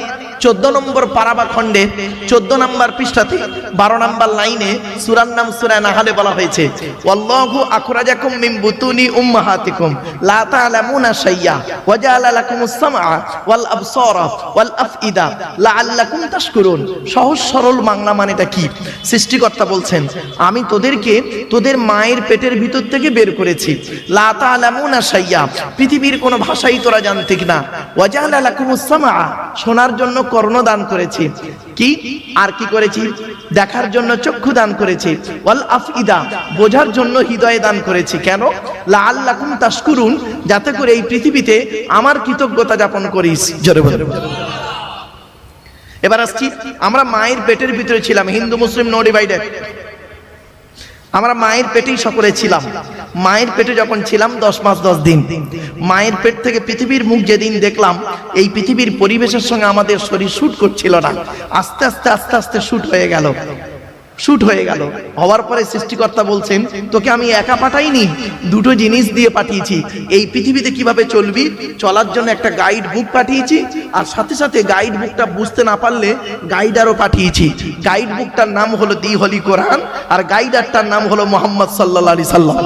14 নম্বর পারা বা খণ্ডে 14 নম্বর পৃষ্ঠাতে 12 নম্বর লাইনে সূরার নাম সূরা নাহলে বলা হয়েছে, ওয়াল্লাহু আখরাজাকুম মিন বুতুনি উম্মাহাতিকুম লা তা'লামুনা শাইয়া ওয়া জাআলা লাকুমুস সামআ ওয়াল আবসারা ওয়াল আফইদা লাআল্লাকুম তাশকুরুন। সহজ সরল বাংলা মানেটা কি? সৃষ্টিকর্তা বলছেন, আমি তোদেরকে তোদের মায়ের পেটের ভিতর থেকে বের করেছি। লা তা'লামুনা শাইয়া, পৃথিবীর কোনো ভাষাই তোরা জানতিস না। ওয়া জাআলা লাকুমুস সামআ, শোনার জন্য কর্ণ দান করেছি। কি আর কি করেছি? দেখার জন্য চক্ষু দান করেছি। ওয়াল আফইদা, বোঝার জন্য হৃদয় দান করেছি। কেন? লাআল্লাকুম তাশকুরুন, যাতে করে এই পৃথিবীতে আমার কৃতজ্ঞতা যাপন করিস। জোরে বল। এবার আসছি, আমরা মায়ের পেটের ভিতরে ছিলাম। হিন্দু মুসলিম নো ডিভাইডেড। আমরা মায়ের পেটেই সকলে ছিলাম। মায়ের পেটে যখন ছিলাম 10 মাস 10 দিন, মায়ের পেট থেকে পৃথিবীর মুখ যেদিন দেখলাম, এই পৃথিবীর পরিবেশের সঙ্গে আমাদের শরীর শুট করছিল না। আস্তে আস্তে আস্তে আস্তে শুট হয়ে গেল। শুট হয়ে গেল। হওয়ার পরে সৃষ্টিকর্তা বলছেন, তোকে আমি একা পাঠাইনি, দুটো জিনিস দিয়ে পাঠিয়েছি। এই পৃথিবীতে কিভাবে চলবি চলার জন্য একটা গাইড বুক পাঠিয়েছি, আর সাথে সাথে গাইড বুকটা বুঝতে না পারলে গাইডারও পাঠিয়েছি। গাইড বুকটার নাম হলো দি হলি কোরআন, আর গাইডারটার নাম হলো মুহাম্মদ সাল্লাল্লাহু আলাইহি সাল্লাম।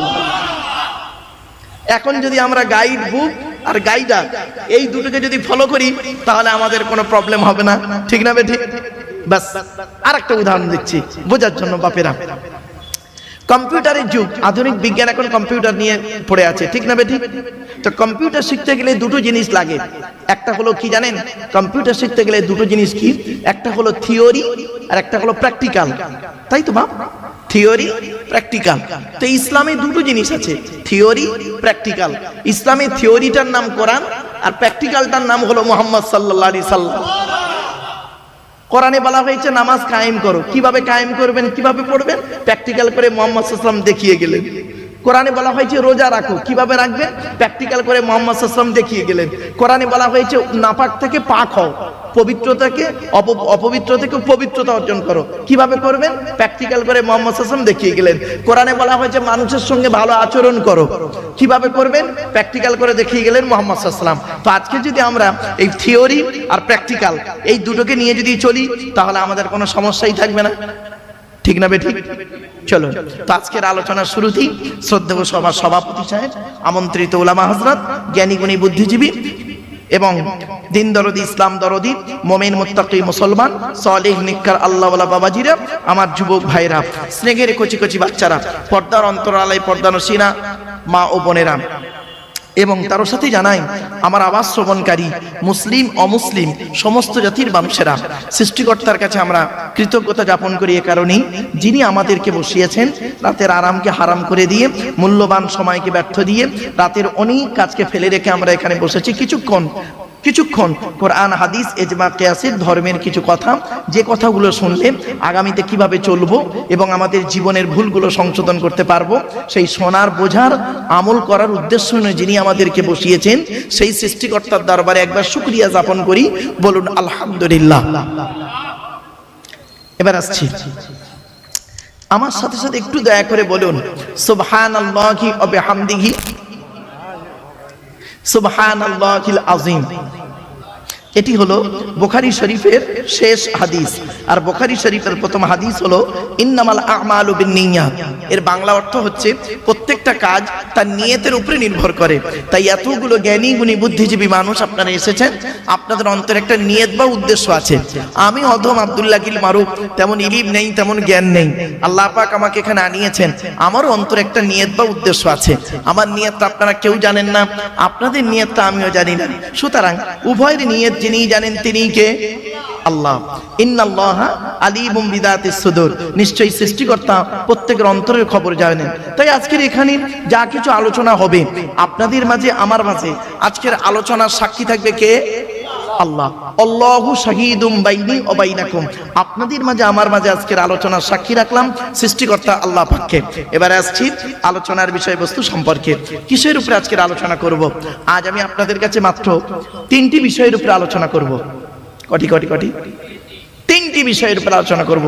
এখন যদি আমরা গাইড বুক আর গাইডার এই দুটোকে যদি ফলো করি তাহলে আমাদের কোনো প্রবলেম হবে না, ঠিক না বেঠিক? বাস আরেকটা উদাহরণ দিচ্ছি বোঝার জন্য বাপেরা। কম্পিউটারের যুগ, আধুনিক বিজ্ঞান এখন কম্পিউটার নিয়ে পড়ে আছে, ঠিক না বেঠিক? তো কম্পিউটার শিখতে গেলে দুটো জিনিস লাগে। একটা হলো কি জানেন? কম্পিউটার শিখতে গেলে দুটো জিনিস কি? একটা হলো থিওরি আর একটা হলো প্র্যাকটিক্যাল, তাই তো বাপ? Theory practical. তো ইসলামে দুটো জিনিস আছে, থিওরি প্র্যাকটিক্যাল। ইসলামে থিওরিটার নাম কোরআন আর প্র্যাকটিক্যালটার নাম হলো মুহাম্মদ সাল্লাল্লাহু আলাইহি সাল্লাম। কোরআনে বলা হয়েছে নামাজ কায়েম করো, কিভাবে কায়েম করবেন, কিভাবে পড়বেন, প্র্যাকটিক্যাল করে মুহাম্মদ সাল্লাল্লাহু আলাইহি সাল্লাম দেখিয়ে গেলেন। কোরআনে বলা হয়েছে রোজা রাখো, কিভাবে রাখবেন, প্র্যাকটিক্যাল করে মুহাম্মদ সাল্লাল্লাহু আলাইহি ওয়াসাল্লাম দেখিয়ে গেলেন। কোরআনে বলা হয়েছে নাপাক থেকে পাক হও, পবিত্রতাকে অপবিত্র থেকে পবিত্রতা অর্জন করো, কিভাবে করবেন, প্র্যাকটিক্যাল করে মুহাম্মদ সাল্লাল্লাহু আলাইহি ওয়াসাল্লাম দেখিয়ে গেলেন। কোরআনে বলা হয়েছে মানুষের সঙ্গে ভালো আচরণ করো, কিভাবে করবেন, প্র্যাকটিক্যাল করে দেখিয়ে গেলেন মুহাম্মদ সাল্লাল্লাহু আলাইহি ওয়াসাল্লাম। তো আজকে যদি আমরা এই থিওরি আর প্র্যাকটিক্যাল এই দুটোকে নিয়ে যদি চলি তাহলে আমাদের কোনো সমস্যাই থাকবে না, ঠিক না বেঠিক? চলো, তো আজকের আলোচনার শুরুতেই শ্রদ্ধেয় সভার সভাপতি সাহেব, আমন্ত্রিত উলামা হযরত, জ্ঞানী গুণী বুদ্ধিজীবী এবং দিন দরদি, ইসলাম দরদি, মুমিন মুত্তাকি মুসলমান, সালেহ নিক্কার আল্লাহওয়ালা বাবাজিরা, আমার যুবক ভাইরা, স্নেহের কচি কচি বাচ্চারা, পর্দার অন্তরালায় পর্দানসীনা মা ও বোনেরা, এবং তার সাথে জানাই আমার আওয়াজ শ্রবণকারী মুসলিম অমুসলিম সমস্ত জাতির মানুষেরা, সৃষ্টিকর্তার কাছে আমরা কৃতজ্ঞতা যাপন করি এ কারণেই, যিনি আমাদেরকে বসিয়েছেন রাতের আরামকে হারাম করে দিয়ে, মূল্যবান সময়কে ব্যর্থ দিয়ে, রাতের অনেক কাজকে ফেলে রেখে আমরা এখানে বসেছি কিছুক্ষণ কোরআন হাদিস ইজমা কিয়াসের ধর্মের কিছু কথা, যে কথাগুলো শুনলে আগামীতে কিভাবে চলবো এবং আমাদের জীবনের ভুলগুলো সংশোধন করতে পারবো, সেই শোনার বোঝার আমল করার উদ্দেশ্য নিয়ে যিনি আমাদেরকে বসিয়েছেন সেই সৃষ্টিকর্তার দরবারে একবার শুকরিয়া যাপন করি, বলুন আলহামদুলিল্লাহ। এবার আসছি, আমার সাথে সাথে একটু দয়া করে বলুন সুবহানাল্লাহি ওয়া বিহামদিহি সুবহানাল্লাহিল আযীম। এটি হলো বুখারী শরীফের শেষ হাদিস, আর বুখারী শরীফের প্রথম হাদিস হলো ইন্নামাল আ'মালু বিন্নিয়াত। এর বাংলা অর্থ হচ্ছে প্রত্যেকটা কাজ তার নিয়তের উপরে নির্ভর করে। তাই এতগুলো জ্ঞানী গুণী বুদ্ধিজীবী মানুষ আপনারা এসেছেন, আপনাদের অন্তরে একটা নিয়ত বা উদ্দেশ্য আছে। আমি অধম আব্দুল্লাহ গিল মারুফ, তেমন ইলিম নেই, তেমন জ্ঞান নেই, আল্লাহ পাক আমাকে এখানে আনিয়েছেন, আমারও অন্তরে একটা নিয়ত বা উদ্দেশ্য আছে। আমার নিয়তটা আপনারা কেউ জানেন না, আপনাদের নিয়তটা আমিও জানি না। সুতরাং উভয়ের নিয়ত যিনি জানেন তিনি কে? আল্লাহ। ইন্নাল্লাহা আলিমুম বিদাতিস সুদূর, নিশ্চয়ই সৃষ্টিকর্তা প্রত্যেকের অন্তরের খবর জানেন। তাই আজকের এখানে যা কিছু আলোচনা হবে আপনাদের মাঝে আমার মাঝে, আজকের আলোচনার সাক্ষী থাকবে কে? আল্লাহ। আল্লাহু শাহীদুম বাইনি ওয়া বাইনাকুম, আপনাদের মাঝে আমার মাঝে আজকের আলোচনার সাক্ষী রাখলাম সৃষ্টিকর্তা আল্লাহ পাককে। এবারে আসছি আলোচনার বিষয়বস্তু সম্পর্কে। কিসের উপরে আজকের আলোচনা করব? আজ আমি আপনাদের কাছে মাত্র 3টি বিষয়ের উপরে আলোচনা করব। কটি? 3টি বিষয়ের উপরে আলোচনা করব।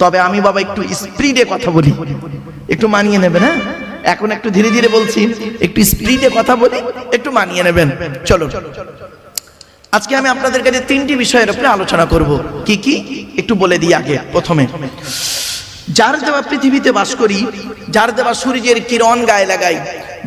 তবে আমি বাবা একটু স্পিডে কথা বলি, একটু মানিয়ে নেবেন। হ্যাঁ, এখন একটু ধীরে ধীরে বলছি, একটু স্পিডে কথা বলি, একটু মানিয়ে নেবেন। চলো, আজকে আমি আপনাদের কাছে 3টি বিষয়ের উপরে আলোচনা করব। কি কি একটু বলে দিই আগে। প্রথমে, যার দেওয়া পৃথিবীতে বাস করি, যার দেওয়া সূর্যের কিরণ গায়ে লাগাই,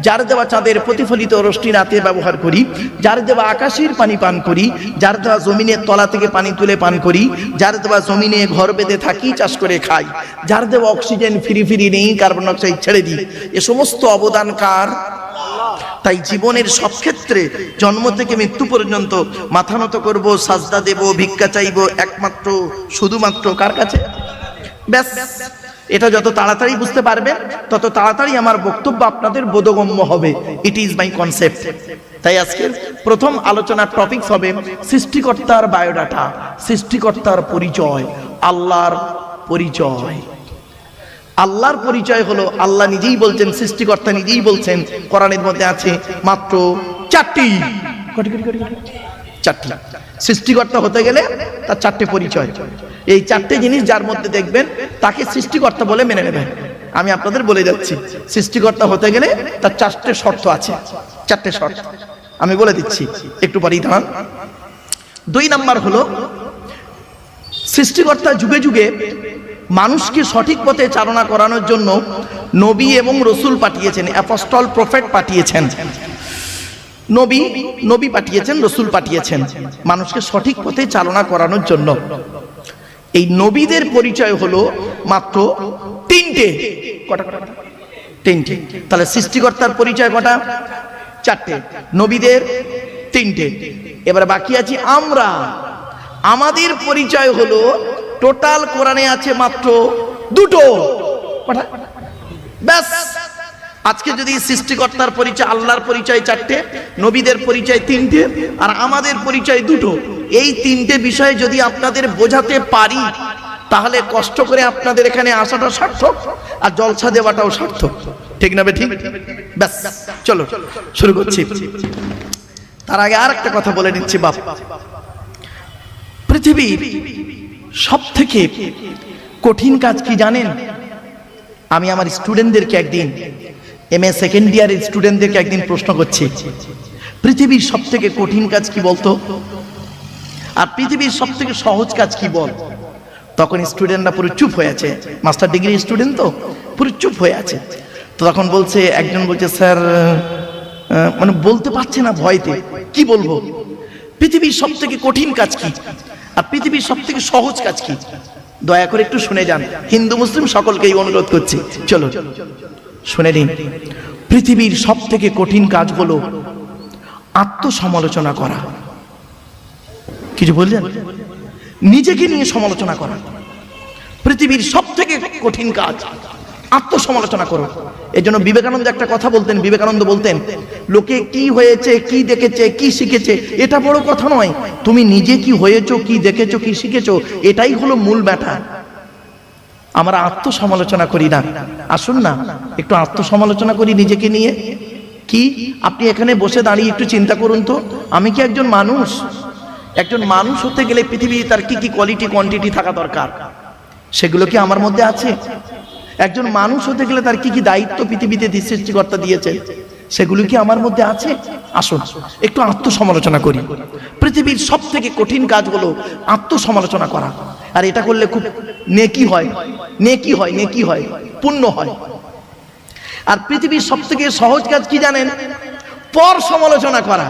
যার দেওয়া চাঁদের প্রতিফলিত রশ্মি রাতে ব্যবহার করি, যার দেওয়া আকাশের পানি পান করি, যার দেওয়া জমিনের তলা থেকে পানি তুলে পান করি, যার দেওয়া জমিনে ঘর বেঁধে থাকি, চাষ করে খাই, যার দেওয়া অক্সিজেন ফিরি নেই, কার্বন ডাই অক্সাইড ছেড়ে দিই, এ সমস্ত অবদান কার? তাই জীবনের সব ক্ষেত্রে জন্ম থেকে মৃত্যু পর্যন্ত মাথা নত করব, সাজদা দেব, ভিক্ষা চাইব একমাত্র শুধুমাত্র কার কাছে? ব্যাস, এটা যত তাড়াতাড়ি বুঝতে পারবেন তত তাড়াতাড়ি আমার বক্তব্য আপনাদের বোধগম্য হবে। It is my concept. তাই আজকের প্রথম আলোচনার টপিক হবে সৃষ্টিকর্তার বায়োডাটা, সৃষ্টিকর্তার পরিচয়, আল্লাহর পরিচয়। আল্লাহর পরিচয় হলো, আল্লাহ নিজেই বলছেন, সৃষ্টিকর্তা নিজেই বলছেন, কোরআনের মধ্যে আছে মাত্র 4টি। সৃষ্টিকর্তা হতে গেলে তার 4টে পরিচয়। এই চারটে জিনিস যার মধ্যে দেখবেন তাকে সৃষ্টিকর্তা বলে মেনে নেবেন। আমি আপনাদের বলে যাচ্ছি, সৃষ্টিকর্তা হতে গেলে তার চারটে শর্ত আছে, চারটে শর্ত আমি বলে দিচ্ছি, একটু পরেই দাঁড়ান। 2 নাম্বার হলো, সৃষ্টিকর্তা যুগে যুগে মানুষকে সঠিক পথে চালনা করানোর জন্য নবী এবং রসুল পাঠিয়েছেন, অ্যাপোস্টল প্রফেট পাঠিয়েছেন, নবী পাঠিয়েছেন, রসুল পাঠিয়েছেন মানুষকে সঠিক পথে চালনা করানোর জন্য। এই নবীদের পরিচয় হলো মাত্র 3টে। কটা? 3টে। তাহলে সৃষ্টিকর্তার পরিচয় কটা? 4টে। নবীদের 3টে। এবার বাকি আছি আমরা। আমাদের পরিচয় হলো টোটাল কোরআনে আছে মাত্র 2টো। কটা? ব্যাস। আজকে যদি সৃষ্টিকর্তার পরিচয়, আল্লাহর পরিচয় 4টে, নবীদের পরিচয় 3টে, আর আমাদের পরিচয় 2টো, এই 3টে বিষয়ে যদি আপনাদের বোঝাতে পারি তাহলে কষ্ট করে আপনাদের এখানে আসাটা সার্থক, আর জলসা দেওয়াটাও সার্থক। ঠিক না ঠিক? ব্যাস, চলো শুরু করছি। তার আগে আর একটা কথা বলে নিচ্ছি বাপ, পৃথিবীর সব থেকে কঠিন কাজ কি জানেন? আমি আমার স্টুডেন্টদেরকে একদিন, MA সেকেন্ড ইয়ারের স্টুডেন্টদেরকে একদিন প্রশ্ন করছি, পৃথিবীর সব থেকে কঠিন কাজ কি বলতো, আর পৃথিবীর সব থেকে সহজ কাজ কি বল। তখন স্টুডেন্টরা পুরো চুপ হয়ে আছে, মাস্টার ডিগ্রি স্টুডেন্ট তো পুরো চুপ হয়ে আছে। তো তখন বলছে, একজন বলছে, স্যার মানে বলতে পারছে না ভয়তে, কি বলবো, পৃথিবীর সব থেকে কঠিন কাজ কি আর পৃথিবীর সব থেকে সহজ কাজ কি? দয়া করে একটু শুনে যান, হিন্দু মুসলিম সকলকেই অনুরোধ করছি, চলো শুনে নিন। পৃথিবীর সব থেকে কঠিন কাজ হলো আত্মসমালোচনা করা। কিছু বললেন? নিজেকে নিয়ে সমালোচনা করা পৃথিবীর সব থেকে কঠিন কাজ। আত্মসমালোচনা করো। এই জন্য বিবেকানন্দ একটা কথা বলতেন, বিবেকানন্দ বলতেন, লোকে কি হয়েছে, কি দেখেছে, কি শিখেছে এটা বড় কথা নয়, তুমি নিজে কি হয়েছো, কি দেখেছো, কি শিখেছো, এটাই হলো মূল ব্যাটা। আমরা আত্মসমালোচনা করি না। আসুন না একটু আত্মসমালোচনা করি নিজেকে নিয়ে। কি আপনি এখানে বসে দাঁড়িয়ে একটু চিন্তা করুন তো, আমি কি একজন মানুষ? একজন মানুষ হতে গেলে পৃথিবীতে তার কি কি কোয়ালিটি কোয়ান্টিটি থাকা দরকার, সেগুলো কি আমার মধ্যে আছে? একজন মানুষ হতে গেলে তার কি কি দায়িত্ব পৃথিবীতে সৃষ্টিকর্তা দিয়েছে, সেগুলো কি আমার মধ্যে আছে? আসুন একটু আত্মসমালোচনা করি। পৃথিবীর সব থেকে কঠিন কাজ হলো আত্মসমালোচনা করা, আর এটা করলে খুব নেকি হয়, নেকি হয়, নেকি হয়, পুণ্য হয়। আর পৃথিবীর সব থেকে সহজ কাজ কি জানেন? পর সমালোচনা করা,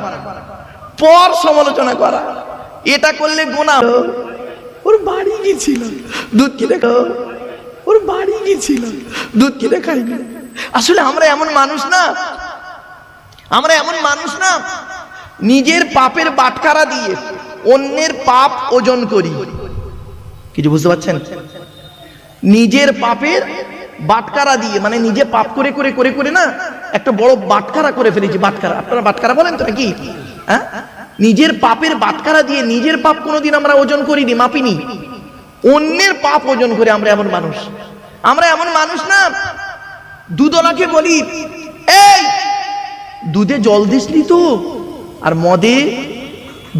পর সমালোচনা করা। এটা করলে গুনাহ। ওর বাড়ি গিয়েছিল দুধ কিনে খাও, ওর বাড়ি গিয়েছিল দুধ কিনে খাইনি। আসলে আমরা এমন মানুষ না, আমরা এমন মানুষ না, নিজের পাপের বাটখারা দিয়ে অন্যের পাপ ওজন করি। কিছু বুঝতে পারছেন? নিজের পাপের বাটখারা দিয়ে, মানে নিজে পাপ করে করে করে করে না একটা বড় বাটখারা করে ফেলেছি। বাটখারা, আপনারা বাটখারা বলেন তো নাকি? হ্যাঁ, নিজের পাপের বাটখারা দিয়ে নিজের পাপ কোনোদিন আমরা ওজন করিনি, মাপিনি, অন্যের পাপ ওজন করে। আমরা এমন মানুষ, আমরা এমন মানুষ না। দুধওয়ালাকে বলি, এই দুধে জল দিসনি তো, আর মদে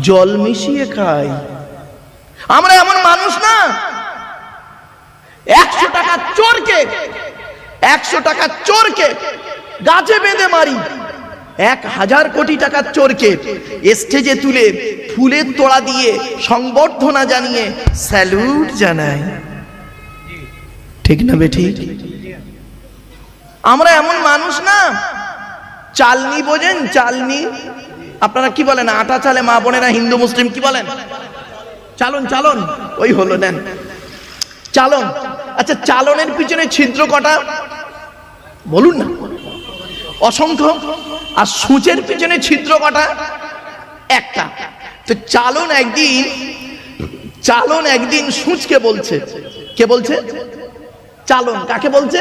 জল মিশিয়ে খাই। আমরা এমন মানুষ না। 100 টাকা চোরকে, 100 টাকা চোরকে গাছে বেঁধে মারি, 1000 কোটি টাকার চোরকে স্টেজে তুলে ফুলের তোড়া দিয়ে সংবর্ধনা জানিয়ে স্যালুট জানাই। ঠিক না বেঠিক? আমরা এমন মানুষ না। চালনি বোঝেন? চালনি, আপনারা কি বলেন? আটা চালে মা বোনেরা হিন্দু মুসলিম কি বলেন? চালন, চালন, ওই হলো, নেন চালন। আচ্ছা, চালনের পিছনে ছিদ্র কটা বলুন না? অসংখ্য। আর সূচের পিছনে ছিদ্র কটা? একটা। তো চালন একদিন সূচকে বলছে, কে বলছে? চালন কাকে বলছে?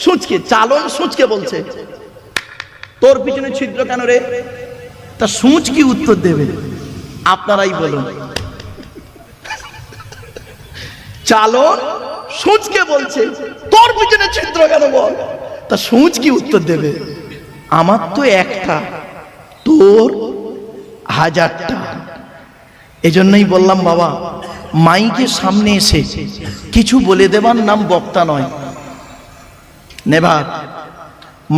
সূচকে। চালন সূচকে বলছে, তোর পিছনে ছিদ্র কেন রে? তা সূচ কি উত্তর দেবে? আপনারাই বলুন। চালন সূচকে বলছে, তোর পিছনে ছিদ্র কেন বল? তা সূচ কি উত্তর দেবে? আমার তো একটা, তোর 1000টা। এজন্যই বললাম বাবা, মাইকের সামনে এসে কিছু বলে দেবার নাম বক্তা নয়। নেভার।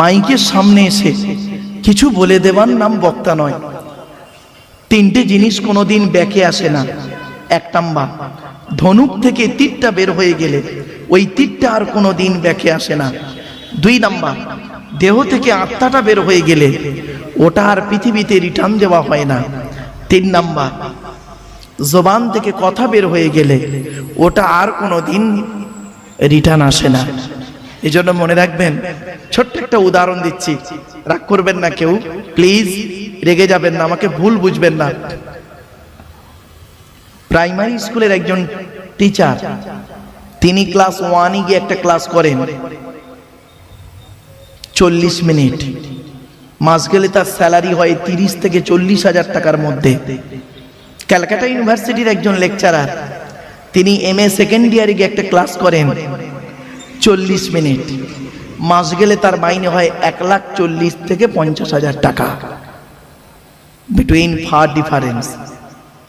মাইকের সামনে এসে কিছু বলে দেবার নাম বক্তা নয়। তিনটে জিনিস কোনোদিন ব্যাকে আসে না। এক নাম্বার, ধনুক থেকে তীরটা বের হয়ে গেলে ওই তীরটা আর কোনোদিন ব্যাকে আসে না। দুই নাম্বার, দেহ থেকে আত্মাটা বের হয়ে গেলে ওটা আর পৃথিবীতে রিটার্ন দেওয়া হয় না। তিন নাম্বার, জবান থেকে কথা বের হয়ে গেলে ওটা আর কোনোদিন রিটার্ন আসে না। এই জন্য মনে রাখবেন, ছোট্ট একটা উদাহরণ দিচ্ছি, রাগ করবেন না কেউ, প্লিজ রেগে যাবেন না, আমাকে ভুল বুঝবেন না। প্রাইমারি স্কুলের একজন টিচার, তিনি ক্লাস 1-এ গিয়ে একটা ক্লাস করেন 40 মিনিট, মাস গেলে তার স্যালারি হয় 30 থেকে 40,000 টাকার মধ্যে। ক্যালকাটা ইউনিভার্সিটির একজন লেকচারার, তিনি MA সেকেন্ড ইয়ারে গিয়ে একটা ক্লাস করেন 40 মিনিট, মাস গেলে তার মাইনে হয় 1,40,000 থেকে 50,000 টাকা। Between far difference.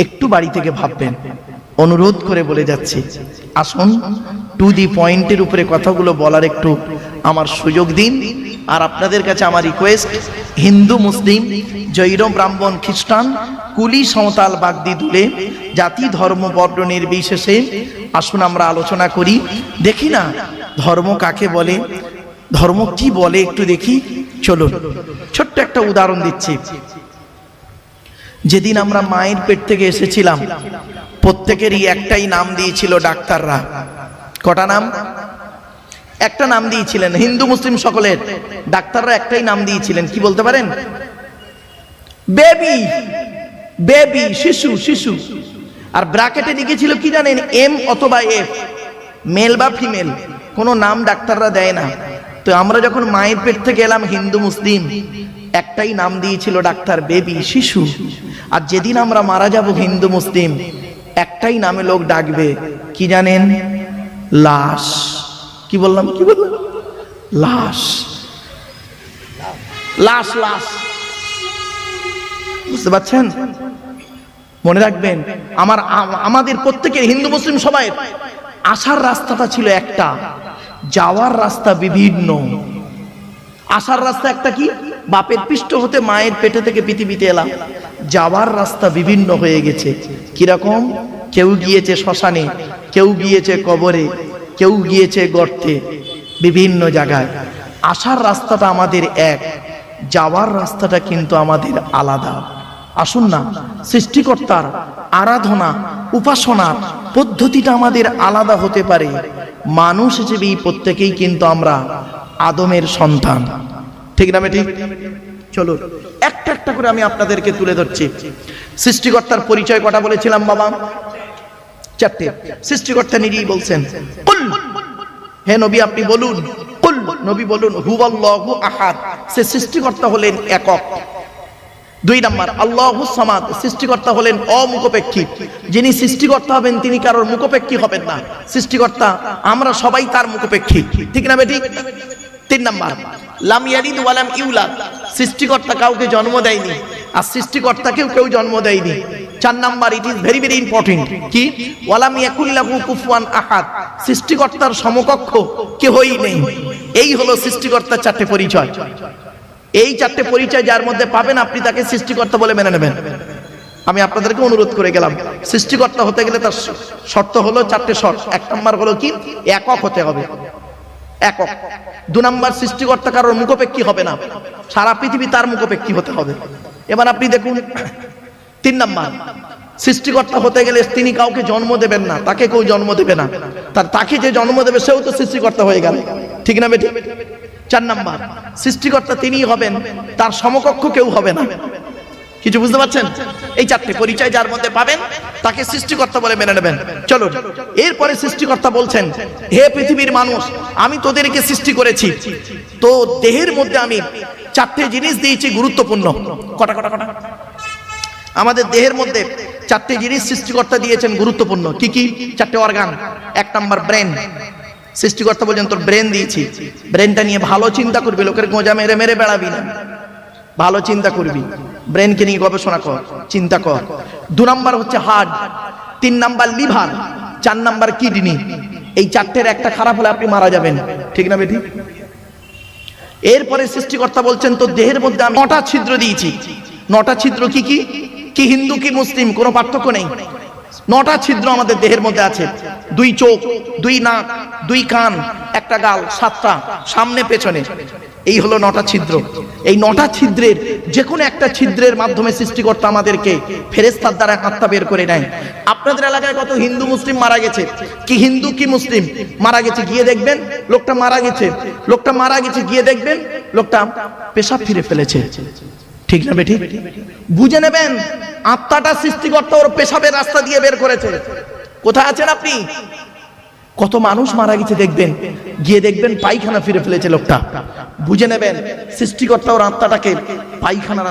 একটু বাড়ি থেকে ভাববেন, অনুরোধ করে বলে যাচ্ছি, আসুন টু দি পয়েন্টের উপরে কথাগুলো বলার একটু আমার সুযোগ দিন। আর আপনাদের কাছে আমার রিকোয়েস্ট, হিন্দু মুসলিম জৈন ব্রাহ্মণ খ্রিস্টান কুলি সাঁওতাল বাগদি দুলে জাতি ধর্ম বর্ণ নির্বিশেষে আসুন আমরা আলোচনা করি। দেখি না ধর্ম কাকে বলে, ধর্ম কি বলে একটু দেখি। চলুন ছোট্ট একটা উদাহরণ দিচ্ছি। যেদিন আমরা মায়ের পেট থেকে এসেছিলাম, প্রত্যেকেরই একটাই নাম দিয়েছিল ডাক্তাররা। কটা নাম? একটা নাম দিয়েছিলেন। হিন্দু মুসলিম সকলের ডাক্তাররা একটাই নাম দিয়েছিলেন, কি বলতে পারেন? বেবি। বেবি, শিশু, শিশু। আর ব্র্যাকেটে লিখেছিল কি জানেন? M অথবা F, মেল বা ফিমেল, কোনো নাম ডাক্তাররা দেয় না। তো আমরা যখন মায়ের পেট থেকে এলাম হিন্দু মুসলিম, একটাই নাম দিয়েছিল ডাক্তার, বেবি, শিশু। আর যেদিন আমরা মারা যাব হিন্দু মুসলিম, একটাই নামে লোক ডাকবে, কি জানেন? লাশ। কি বললাম? কি বললাম? লাশ। লাশ, লাশ। বুঝতে পারছেন? মনে রাখবেন, আমাদের প্রত্যেকের, হিন্দু মুসলিম সবাই আসার রাস্তাটা ছিল একটা, যাওয়ার রাস্তা বিভিন্ন। আসার রাস্তা একটা, কি? বাপের পৃষ্ঠ হতে মায়ের পেটে থেকে পৃথিবীতে এলাম। যাওয়ার রাস্তা বিভিন্ন হয়ে গেছে। কিরকম? কেউ গিয়েছে শ্মশানে, কেউ গিয়েছে কবরে, কেউ গিয়েছে গর্তে, বিভিন্ন জায়গায়। আসার রাস্তাটা আমাদের এক, যাওয়ার রাস্তাটা কিন্তু আমাদের আলাদা। আসুন না, সৃষ্টিকর্তার আরাধনা উপাসনার পদ্ধতিটা আমাদের আলাদা হতে পারে। মানুষ হিসেবে প্রত্যেকেই কিন্তু আমরা আদমের সন্তান, ঠিক না? ঠিক। চলো একটা একটা করে আমি আপনাদেরকে তুলে ধরছি। সৃষ্টিকর্তার পরিচয় কটা বলেছিলাম বাবা? 4টে। সৃষ্টিকর্তা নিজেই বলছেন, কুল, হে নবী আপনি বলুন, কুল, নবী বলুন, হুয়াল্লাহু আহাদ, সে সৃষ্টিকর্তা হলেন একক। 2 নাম্বার, আল্লাহু সামাদ, সৃষ্টিকর্তা হলেন অমুখপেক্ষী। যিনি সৃষ্টিকর্তা হবেন তিনি কারোর মুখপেক্ষী হবেন না। সৃষ্টিকর্তা আমরা সবাই তার মুখপেক্ষী, ঠিক না বেঠিক? 3 নাম্বার, লাম ইয়ালিদ ওয়া লাম ইউলাদ, সৃষ্টিকর্তা কাউকে জন্ম দেয়নি আর সৃষ্টিকর্তাকেও কেউ জন্ম দেয়নি। 4 number, it is very very important, কি? ওয়া লাম ইয়াকুল লাহু কুফুয়ান আহাদ, সৃষ্টিকর্তার সমকক্ষ কেউই নেই। এই হলো সৃষ্টিকর্তার 4টে পরিচয়। এই 4টে পরিচয় যার মধ্যে পাবেন, আপনি তাকে সৃষ্টিকর্তা বলে মেনে নেবেন। আমি আপনাদেরকে অনুরোধ করে গেলাম, সৃষ্টিকর্তা হতে গেলে তার শর্ত হলো 4টে শর্ত। 1 নাম্বার হলো কি? একক হতে হবে, একক। 2 নাম্বার, সৃষ্টিকর্তা কারোর মুখপেক্ষী হবে না, সারা পৃথিবী তার মুখপেক্ষী হতে হবে। এবার আপনি দেখুন 3 নাম্বার, সৃষ্টিকর্তা হতে গেলে তিনি কাউকে জন্ম দেবেন না, তাকে কেউ জন্ম দেবে না, তাকে যে জন্ম দেবে সেও তো সৃষ্টিকর্তা হয়ে গেল, ঠিক না বেটি? 4 নাম্বার, সৃষ্টিকর্তা তিনিই হবেন, তার সমকক্ষ কেউ হবে না। কিছু বুঝতে পারছেন? এই 4টে পরিচয় যার মধ্যে পাবেন তাকে সৃষ্টিকর্তা বলে মেনে নেবেন। চলুন, এরপরে সৃষ্টিকর্তা বলছেন, হে পৃথিবীর মানুষ, আমি তোদেরকে সৃষ্টি করেছি, তো দেহের মধ্যে আমি 4টে জিনিস দিয়েছি গুরুত্বপূর্ণ। কটা কটা কটা? আমাদের দেহের মধ্যে 4টে জিনিস সৃষ্টিকর্তা দিয়েছেন গুরুত্বপূর্ণ। কি কি? 4টে অর্গান। 1 number, brain. সৃষ্টিকর্তা বলছেন তোর ব্রেন দিয়েছি, ব্রেনটা নিয়ে ভালো চিন্তা করবি, লোকের গোঁজা মেরে মেরে বেড়াবি না, ভালো চিন্তা করবি। ব্রেনকে নিয়ে গবেষণা কর, চিন্তা কর। 2 নাম্বার হচ্ছে heart, 3 number liver, 4 number kidney. এই 4টের একটা খারাপ হলে আপনি মারা যাবেন, ঠিক না বেটি? এরপরে সৃষ্টিকর্তা বলছেন তো দেহের মধ্যে আমি 9টা ছিদ্র দিয়েছি। 9টা ছিদ্র কি কি? কি হিন্দু কি মুসলিম কোনো পার্থক্য নেই। 9টা ছিদ্র আমাদের দেহের মধ্যে আছে। 2 চোখ, 2 নাক, 2 কান, 1টা গাল, 7টা সামনে পেছনে। এই হলো 9টা ছিদ্র। এই 9টা ছিদ্রের যে কোনো একটা ছিদ্রের মাধ্যমে সৃষ্টিকর্তা আমাদেরকে ফেরেশতার দ্বারা আত্মা বের করে নেয়। আপনাদের এলাকায় কত হিন্দু মুসলিম মারা গেছে? কি হিন্দু কি মুসলিম মারা গেছে, গিয়ে দেখবেন লোকটা মারা গেছে। লোকটা মারা গেছে, গিয়ে দেখবেন লোকটা পেশাব ফিরে ফেলেছে, ঠিক না বেঠিক? বুঝে নেবেন আত্মাটা সৃষ্টিকর্তা ওর পেশাবের রাস্তা দিয়ে বের করেছে। কোথায় আছেন আপনি? কত মানুষ মারা গেছে দেখবেন, গিয়ে দেখবেন পায়খানা ফিরে ফেলেছে লোকটা। বুঝে নেবেন সৃষ্টিকর্তা ওর আত্মাটাকে পায়খানা